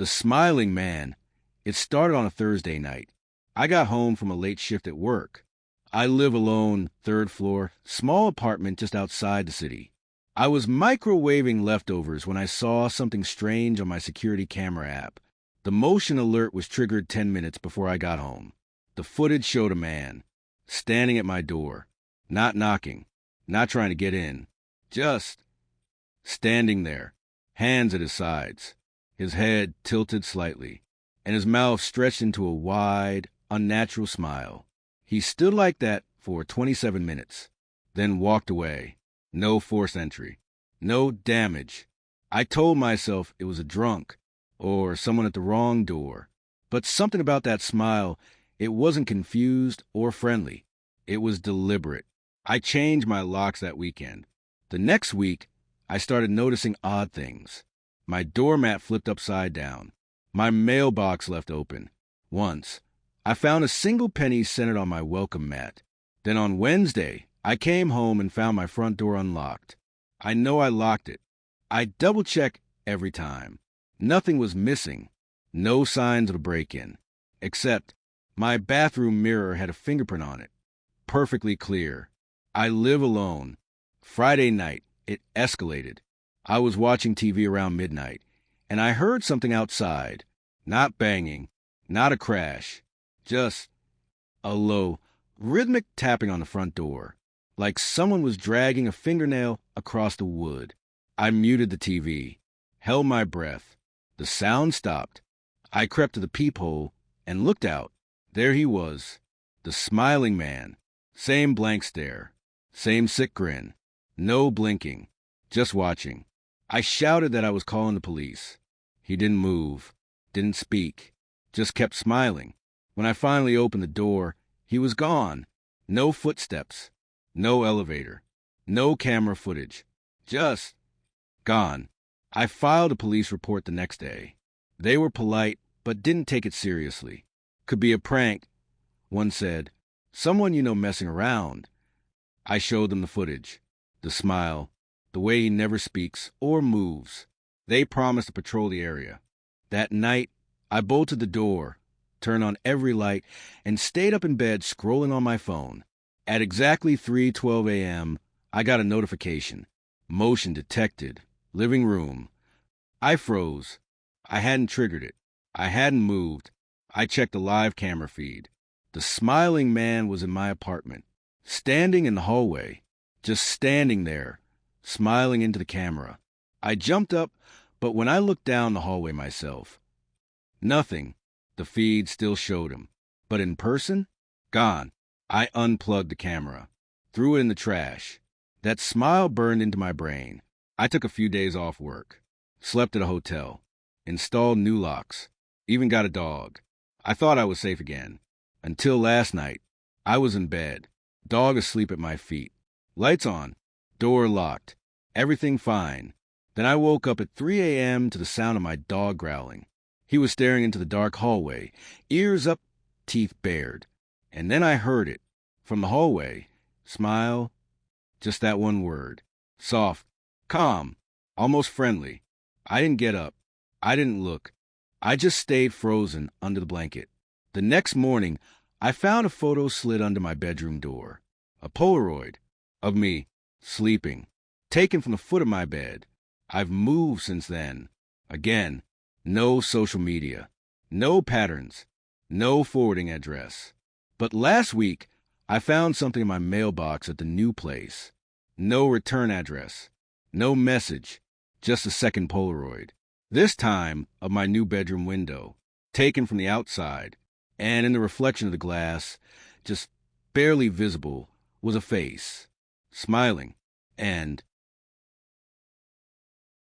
The Smiling Man. It started on a Thursday night. I got home from a late shift at work. I live alone, third floor, small apartment just outside the city. I was microwaving leftovers when I saw something strange on my security camera app. The motion alert was triggered 10 minutes before I got home. The footage showed a man standing at my door, not knocking, not trying to get in, just standing there, hands at his sides, his head tilted slightly, and his mouth stretched into a wide, unnatural smile. He stood like that for 27 minutes, then walked away. No forced entry, no damage. I told myself it was a drunk or someone at the wrong door. But something about that smile, it wasn't confused or friendly. It was deliberate. I changed my locks that weekend. The next week, I started noticing odd things. My doormat flipped upside down. My mailbox left open. Once, I found a single penny centered on my welcome mat. Then on Wednesday, I came home and found my front door unlocked. I know I locked it. I double-check every time. Nothing was missing. No signs of a break-in. Except my bathroom mirror had a fingerprint on it. Perfectly clear. I live alone. Friday night, it escalated. I was watching TV around midnight, and I heard something outside. Not banging, not a crash. Just a low, rhythmic tapping on the front door, like someone was dragging a fingernail across the wood. I muted the TV, held my breath. The sound stopped. I crept to the peephole and looked out. There he was, the Smiling Man. Same blank stare, same sick grin. No blinking, just watching. I shouted that I was calling the police. He didn't move, didn't speak, just kept smiling. When I finally opened the door, he was gone. No footsteps, no elevator, no camera footage. Just gone. I filed a police report the next day. They were polite, but didn't take it seriously. Could be a prank. One said, someone you know messing around. I showed them the footage, the smile, the way he never speaks or moves. They promised to patrol the area. That night, I bolted the door, turned on every light, and stayed up in bed scrolling on my phone. At exactly 3:12 a.m., I got a notification. Motion detected. Living room. I froze. I hadn't triggered it. I hadn't moved. I checked the live camera feed. The Smiling Man was in my apartment, standing in the hallway, just standing there, smiling into the camera. I jumped up, but when I looked down the hallway myself, nothing. The feed still showed him. But in person, gone. I unplugged the camera, threw it in the trash. That smile burned into my brain. I took a few days off work, slept at a hotel, installed new locks, even got a dog. I thought I was safe again. Until last night, I was in bed, dog asleep at my feet, lights on, door locked, everything fine. Then I woke up at 3 a.m. to the sound of my dog growling. He was staring into the dark hallway, ears up, teeth bared. And then I heard it. From the hallway, smile, just that one word. Soft, calm, almost friendly. I didn't get up. I didn't look. I just stayed frozen under the blanket. The next morning, I found a photo slid under my bedroom door. A Polaroid of me, sleeping, taken from the foot of my bed. I've moved since then. Again, no social media, no patterns, no forwarding address. But last week, I found something in my mailbox at the new place. No return address, no message, just a second Polaroid. This time of my new bedroom window, taken from the outside, and in the reflection of the glass, just barely visible, was a face, smiling, and